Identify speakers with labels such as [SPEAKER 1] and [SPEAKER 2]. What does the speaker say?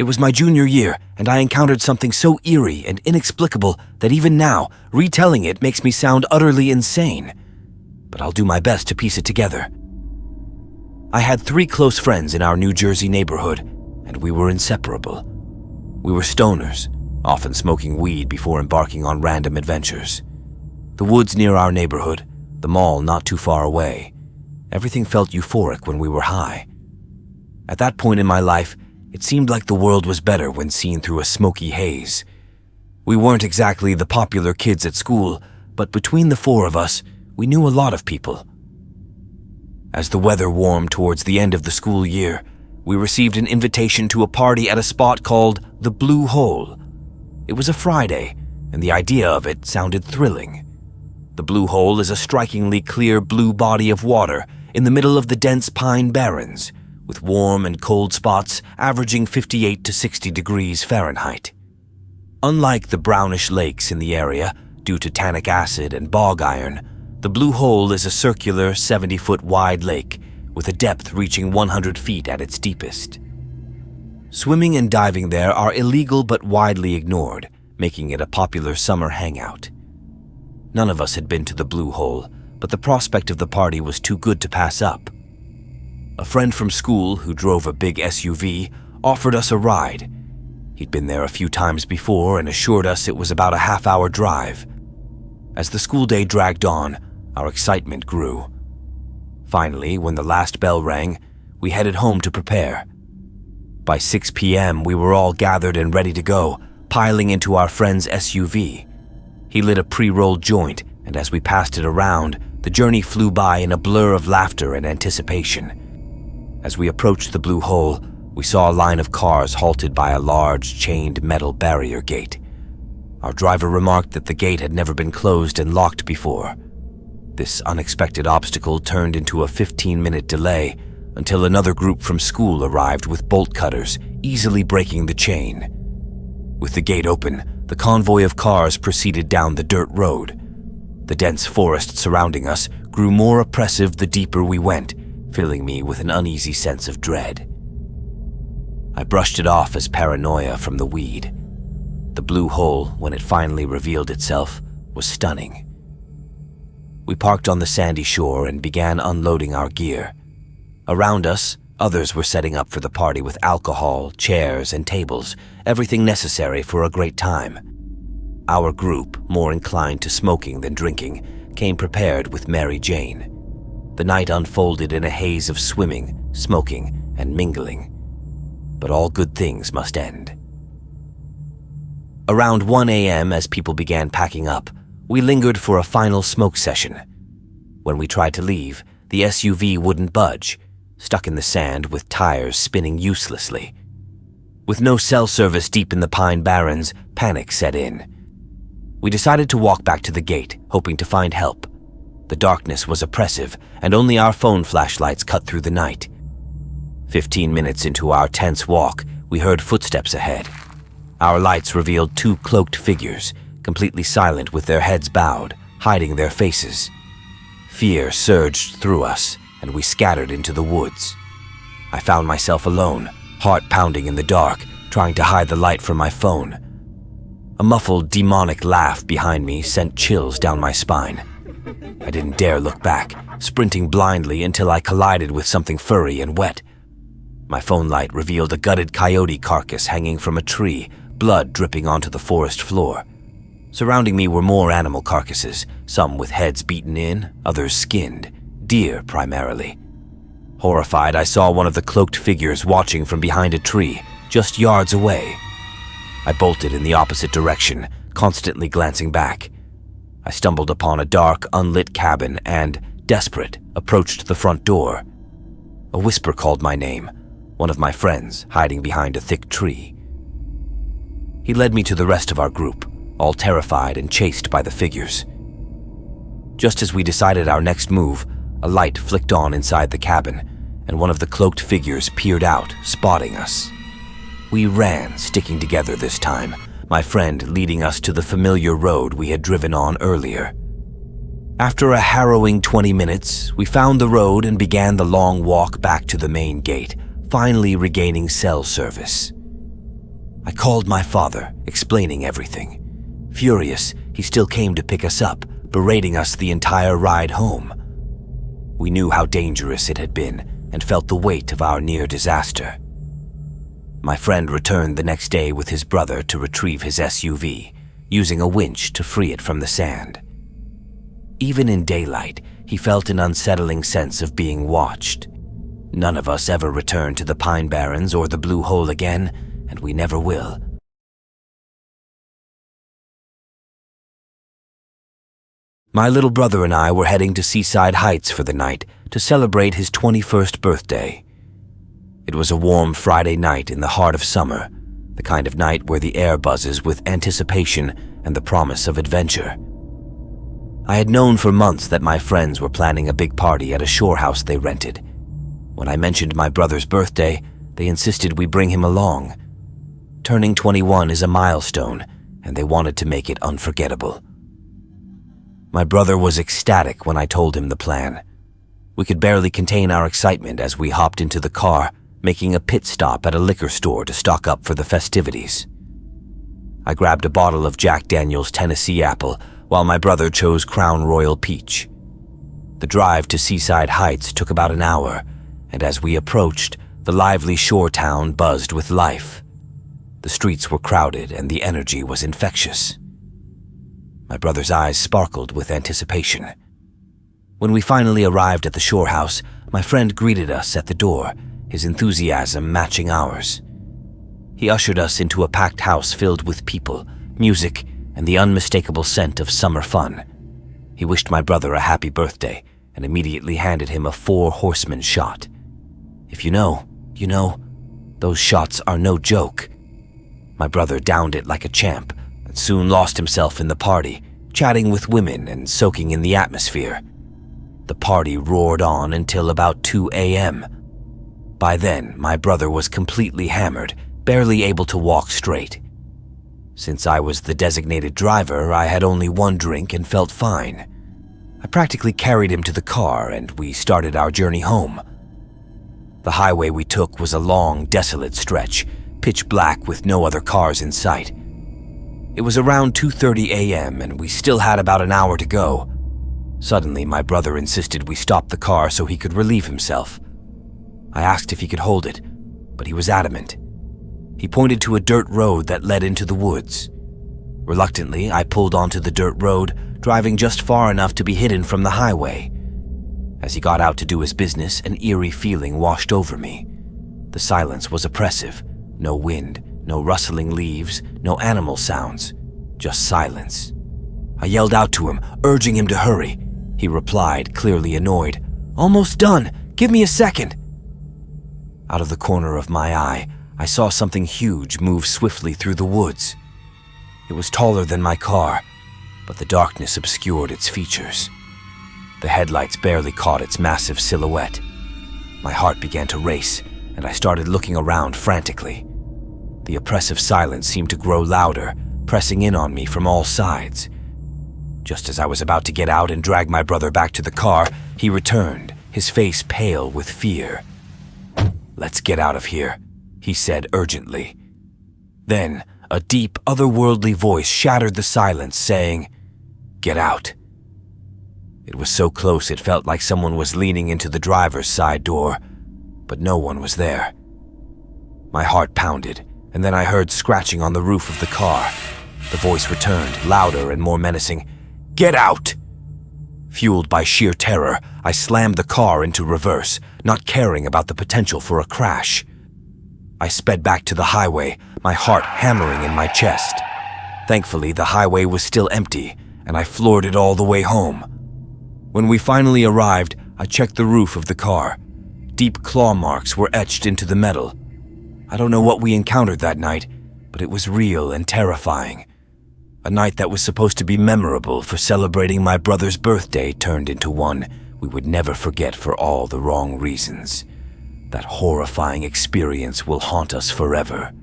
[SPEAKER 1] It was my junior year, and I encountered something so eerie and inexplicable that even now, retelling it makes me sound utterly insane. But I'll do my best to piece it together. I had 3 close friends in our New Jersey neighborhood, and we were inseparable. We were stoners, often smoking weed before embarking on random adventures. The woods near our neighborhood, the mall not too far away, everything felt euphoric when we were high. At that point in my life, it seemed like the world was better when seen through a smoky haze. We weren't exactly the popular kids at school, but between the 4 of us, we knew a lot of people. As the weather warmed towards the end of the school year, we received an invitation to a party at a spot called the Blue Hole. It was a Friday, and the idea of it sounded thrilling. The Blue Hole is a strikingly clear blue body of water in the middle of the dense pine barrens, with warm and cold spots averaging 58 to 60 degrees Fahrenheit. Unlike the brownish lakes in the area, due to tannic acid and bog iron, the Blue Hole is a circular 70-foot wide lake with a depth reaching 100 feet at its deepest. Swimming and diving there are illegal but widely ignored, making it a popular summer hangout. None of us had been to the Blue Hole, but the prospect of the party was too good to pass up. A friend from school who drove a big SUV offered us a ride. He'd been there a few times before and assured us it was about a half-hour drive. As the school day dragged on, our excitement grew. Finally, when the last bell rang, we headed home to prepare. By 6 p.m., we were all gathered and ready to go, piling into our friend's SUV. He lit a pre-rolled joint, and as we passed it around, the journey flew by in a blur of laughter and anticipation. As we approached the Blue Hole, we saw a line of cars halted by a large, chained metal barrier gate. Our driver remarked that the gate had never been closed and locked before. This unexpected obstacle turned into a 15-minute delay until another group from school arrived with bolt cutters, easily breaking the chain. With the gate open, the convoy of cars proceeded down the dirt road. The dense forest surrounding us grew more oppressive the deeper we went, filling me with an uneasy sense of dread. I brushed it off as paranoia from the weed. The Blue Hole, when it finally revealed itself, was stunning. We parked on the sandy shore and began unloading our gear. Around us, others were setting up for the party with alcohol, chairs, and tables, everything necessary for a great time. Our group, more inclined to smoking than drinking, came prepared with Mary Jane. The night unfolded in a haze of swimming, smoking, and mingling. But all good things must end. Around 1 a.m., as people began packing up, we lingered for a final smoke session. When we tried to leave, the SUV wouldn't budge, stuck in the sand with tires spinning uselessly. With no cell service deep in the pine barrens, panic set in. We decided to walk back to the gate, hoping to find help. The darkness was oppressive, and only our phone flashlights cut through the night. 15 minutes into our tense walk, we heard footsteps ahead. Our lights revealed 2 cloaked figures, completely silent with their heads bowed, hiding their faces. Fear surged through us, and we scattered into the woods. I found myself alone, heart pounding in the dark, trying to hide the light from my phone. A muffled, demonic laugh behind me sent chills down my spine. I didn't dare look back, sprinting blindly until I collided with something furry and wet. My phone light revealed a gutted coyote carcass hanging from a tree, blood dripping onto the forest floor. Surrounding me were more animal carcasses, some with heads beaten in, others skinned, deer primarily. Horrified, I saw one of the cloaked figures watching from behind a tree, just yards away. I bolted in the opposite direction, constantly glancing back. I stumbled upon a dark, unlit cabin and, desperate, approached the front door. A whisper called my name, one of my friends hiding behind a thick tree. He led me to the rest of our group, all terrified and chased by the figures. Just as we decided our next move, a light flicked on inside the cabin, and one of the cloaked figures peered out, spotting us. We ran, sticking together this time, my friend leading us to the familiar road we had driven on earlier. After a harrowing 20 minutes, we found the road and began the long walk back to the main gate, finally regaining cell service. I called my father, explaining everything. Furious, he still came to pick us up, berating us the entire ride home. We knew how dangerous it had been and felt the weight of our near disaster. My friend returned the next day with his brother to retrieve his SUV, using a winch to free it from the sand. Even in daylight, he felt an unsettling sense of being watched. None of us ever returned to the Pine Barrens or the Blue Hole again, and we never will. My little brother and I were heading to Seaside Heights for the night to celebrate his 21st birthday. It was a warm Friday night in the heart of summer, the kind of night where the air buzzes with anticipation and the promise of adventure. I had known for months that my friends were planning a big party at a shore house they rented. When I mentioned my brother's birthday, they insisted we bring him along. Turning 21 is a milestone, and they wanted to make it unforgettable. My brother was ecstatic when I told him the plan. We could barely contain our excitement as we hopped into the car, making a pit stop at a liquor store to stock up for the festivities. I grabbed a bottle of Jack Daniel's Tennessee Apple, while my brother chose Crown Royal Peach. The drive to Seaside Heights took about an hour, and as we approached, the lively shore town buzzed with life. The streets were crowded and the energy was infectious. My brother's eyes sparkled with anticipation. When we finally arrived at the shore house, my friend greeted us at the door, his enthusiasm matching ours. He ushered us into a packed house filled with people, music, and the unmistakable scent of summer fun. He wished my brother a happy birthday and immediately handed him a 4 Horsemen shot. If you know, you know, those shots are no joke. My brother downed it like a champ and soon lost himself in the party, chatting with women and soaking in the atmosphere. The party roared on until about 2 a.m. By then, my brother was completely hammered, barely able to walk straight. Since I was the designated driver, I had only 1 drink and felt fine. I practically carried him to the car and we started our journey home. The highway we took was a long, desolate stretch, pitch black with no other cars in sight. It was around 2:30 a.m. and we still had about an hour to go. Suddenly, my brother insisted we stop the car so he could relieve himself. I asked if he could hold it, but he was adamant. He pointed to a dirt road that led into the woods. Reluctantly, I pulled onto the dirt road, driving just far enough to be hidden from the highway. As he got out to do his business, an eerie feeling washed over me. The silence was oppressive. No wind, no rustling leaves, no animal sounds, just silence. I yelled out to him, urging him to hurry. He replied, clearly annoyed, "Almost done. Give me a second." Out of the corner of my eye, I saw something huge move swiftly through the woods. It was taller than my car, but the darkness obscured its features. The headlights barely caught its massive silhouette. My heart began to race, and I started looking around frantically. The oppressive silence seemed to grow louder, pressing in on me from all sides. Just as I was about to get out and drag my brother back to the car, he returned, his face pale with fear. "Let's get out of here," he said urgently. Then, a deep, otherworldly voice shattered the silence, saying, "Get out." It was so close it felt like someone was leaning into the driver's side door, but no one was there. My heart pounded, and then I heard scratching on the roof of the car. The voice returned, louder and more menacing. "Get out!" Fueled by sheer terror, I slammed the car into reverse, not caring about the potential for a crash. I sped back to the highway, my heart hammering in my chest. Thankfully, the highway was still empty, and I floored it all the way home. When we finally arrived, I checked the roof of the car. Deep claw marks were etched into the metal. I don't know what we encountered that night, but it was real and terrifying. A night that was supposed to be memorable for celebrating my brother's birthday turned into one we would never forget for all the wrong reasons. That horrifying experience will haunt us forever.